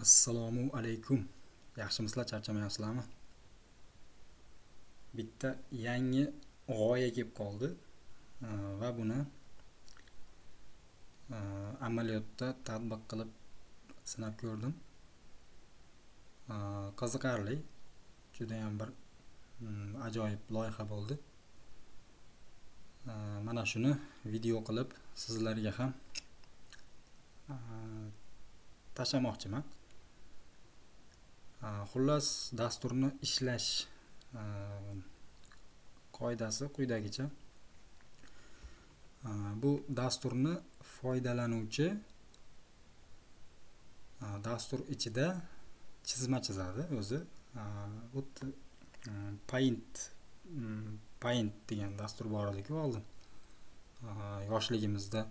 Assalomu alaykum. Yaxshimisizlar, charchamayapsizlarmi? Bitta yangi g'oya kelib qoldi va buni amaliyotda tatbiq qilib sinab ko'rdim. Qiziqarli, juda ham bir ajoyib loyiha bo'ldi. Mana shuni video qilib sizlarga ham tashlamoqchiman. Xullas, dasturni ishlash qoidasi quyidagicha. Bu dasturni foydalanuvchi dastur ichida chizma chizadi o'zi. Paint degan dastur bor edi-ku oldin. Yoshligimizda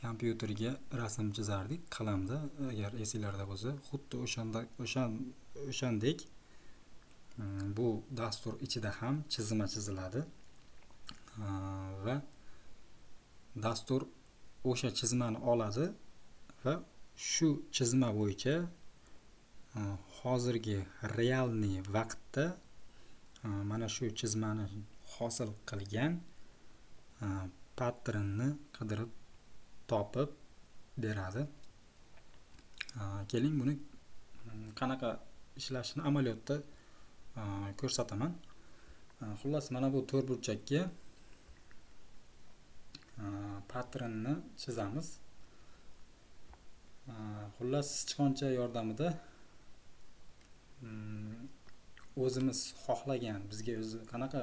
kompyuterga rasm chizardik qalamda, agar esinglarda bo'lsa. Xuddi o'shandek bu dastur ichida ham chizma chiziladi va dastur o'sha chizmani oladi va shu chizma bo'yicha hozirgi realniy vaqtda mana shu chizmani hosil qilgan patternni qidirib topib beradi. Keling, buni qanaqa ishlashini amaliyotda ko'rsataman. Xullas, mana bu to'rtburchakka patternni chizamiz. Xullas, sichqoncha yordamida o'zimiz xohlagan, bizga o'zi qanaqa,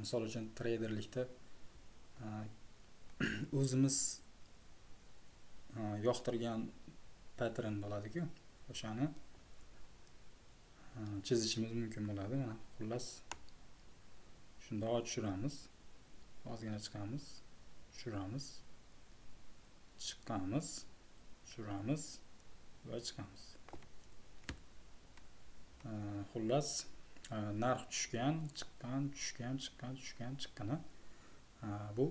misol uchun treyderlikda o'zimiz yoqtirgan pattern bo'ladi-ku, o'shani chizishimiz mumkin bo'ladi. Mana xullas shundoq tushiramiz, ozgina chiqamiz, tushiramiz, chiqamiz, tushiramiz va chiqamiz. Xullas, narx tushgan, chiqqan, tushgan, chiqqan, tushgan, chiqqan. Bu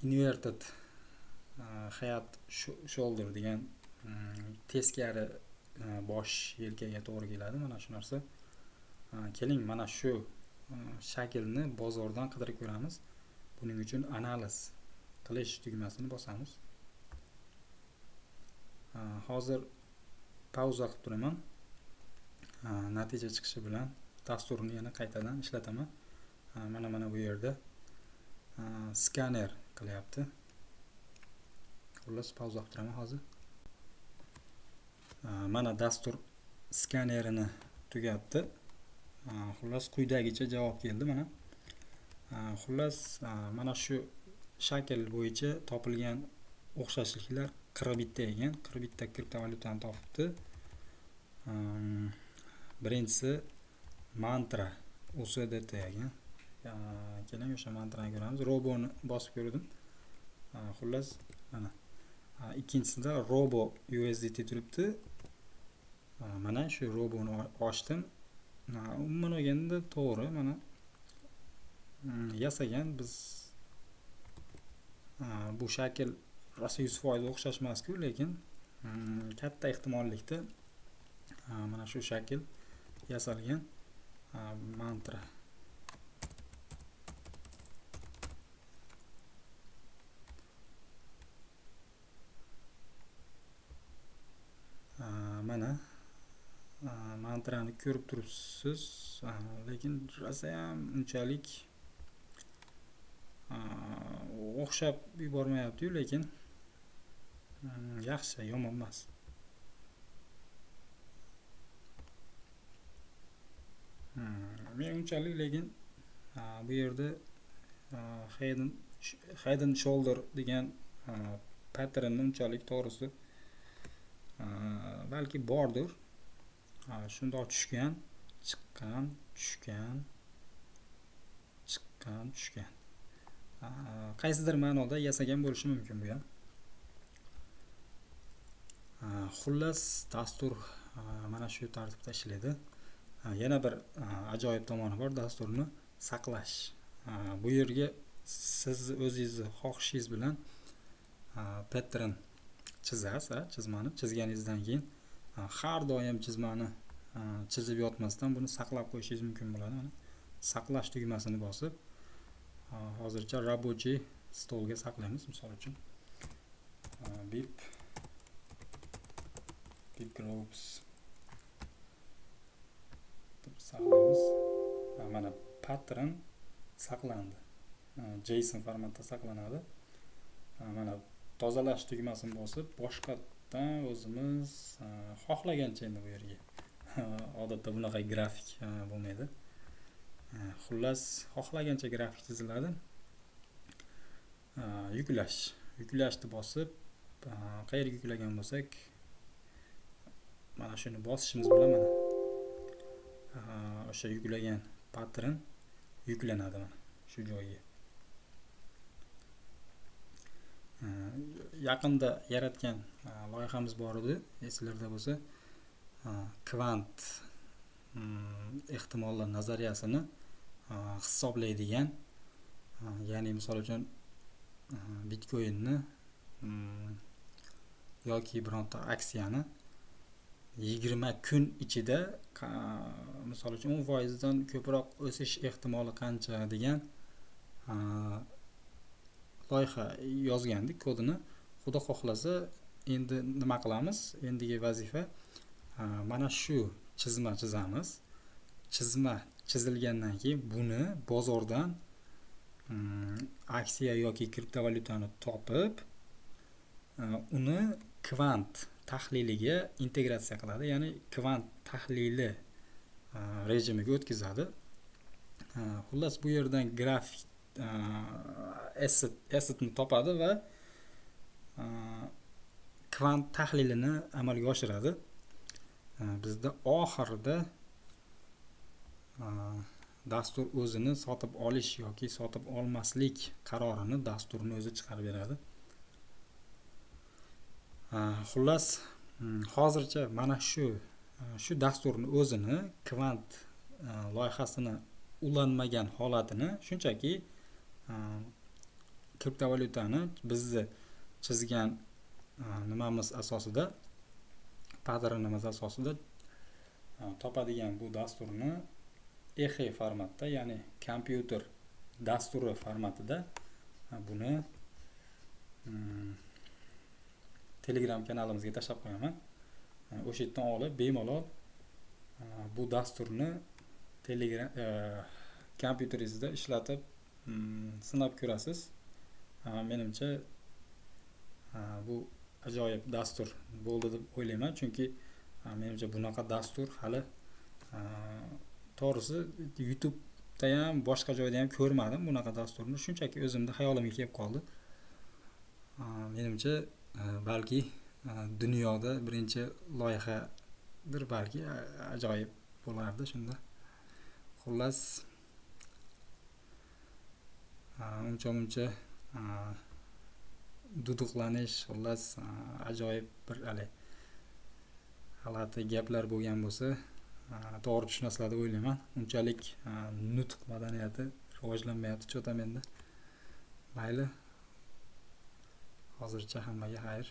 inverted head shoulder degan teskari bosh yelkaga to'g'ri keladi. Mana shu narsa. Keling, mana shu shaklni bozordan qidirib ko'ramiz. Buning uchun analiz qilish tugmasini bosamiz. Hozir pauza qilib turaman. Natija chiqishi bilan dasturni yana qaytadan ishlataman. Mana bu yerda skaner qilyapti. Xullas, pauza qilib turaman hozir. Mana dastur skanerini tugatdi. Xullas, quyidagicha javob keldi mana. Xullas, mana shu shakl bo'yicha topilgan o'xshashliklar 40 bitta ekan. 40 bitta kriptovalyutani topibdi. Birinchisi mantra USDT ekan. Keling, o'sha mantrani ko'ramiz. Roboni bosib ko'rdim. Xullas, mana ikkinchisida Robo USDT turibdi. Mana shu Roboni ochdim. Umuman olganda to'g'ri, mana yasagan biz bu shakl rosa 100% o'xshash emas-ku, lekin katta ehtimollikda mana shu shakl yasalgan mantra. Mana mantrani ko'rib turibsiz, lekin rosa ham unchalik o'xshab yubormayapti-yu, lekin yaxshi, yomon emas. Men unchalik, lekin bu yerda head and shoulder degan patternni unchalik to'g'risi balki bordir. Shundoq tushgan, chiqqan, tushgan, chiqqan, tushgan. Qaysidir ma'noda yasagan bo'lishi mumkin bu ham. Xullas, dastur mana shu tartibda ishlaydi. Yana bir ajoyib tomoni bor dasturni saqlash. Bu yerga siz o'zingizni xohishingiz bilan pattern chizasiz, chizmani chizganingizdan keyin har doim chizmani chizib yotmasdan buni saqlab qo'yishingiz mumkin bo'ladi. Mana saqlash tugmasini bosib, hozircha рабочий stolga saqlaymiz. Misol uchun bip groups deb saqlaymiz. Mana pattern saqlandi. JSON formatda saqlanadi. Mana tozalash tugmasini bosib, boshqatdan o'zimiz xohlagancha endi bu yerga. Odatda bunaqa grafik bo'lmaydi. Xullas, xohlagancha grafik chiziladi. Yuklashni bosib, qayerga yuklagan bo'lsak, mana shuni bosishimiz bilan mana o'sha yuklagan pattern yuklanadi mana shu joyga. Yaqinda yaratgan loyihamiz bor edi, esingizda bo'lsa, kvant ehtimollar nazariyasini hisoblaydigan, ya'ni misol uchun bitcoinni yoki bironta aksiyani 20 kun ichida misol uchun 10% dan ko'proq o'sish ehtimoli qancha degan loyiha yozgandik kodini. Xudo xohlasa, endi nima qilamiz? Endigi vazifa mana shu chizma chizamiz. Chizma chizilgandan keyin buni bozordan aksiya yoki kriptovalyutani topib, uni kvant tahliliga integratsiya qiladi, ya'ni kvant tahlili rejimiga o'tkazadi. Xullas, bu yerdan grafik assetni topadi va kvant tahlilini amalga oshiradi. Bizda oxirida dastur o'zini sotib olish yoki sotib olmaslik qarorini dasturni o'zi chiqarib beradi. Xullas, hozircha mana shu dasturni o'zini kvant loyihasini ulanmagan holatini, shunchaki kriptovalyutani bizni chizgan nimamiz asosida, patternimiz asosida topadigan bu dasturni exe formatda, ya'ni kompyuter dasturi formatida buni Telegram kanalimizga tashlab qo'yaman. O'sha yerdan olib bemalol bu dasturni Telegram kompyuteringizda ishlatib sinab ko'rasiz. Menimcha bu ajoyib dastur bo'ldi deb o'ylayman, chunki menimcha bunaqa dastur hali to'g'risi YouTube'da ham boshqa joyda ham ko'rmadim bunaqa dasturni. Shunchaki o'zimda xayolimga kelib qoldi. Menimcha balki dunyoda birinchi loyihadir, balki ajoyib bo'lardi shunda. Xullas, uncha duduqlanish, xullas ajoyib bir g'alati gaplar bo'lgan bo'lsa, to'g'ri tushunasizlar deb o'ylayman. Unchalik nutq madaniyati rivojlanmayapti cho'ta menda. Mayli. Hozircha hammaga xayr.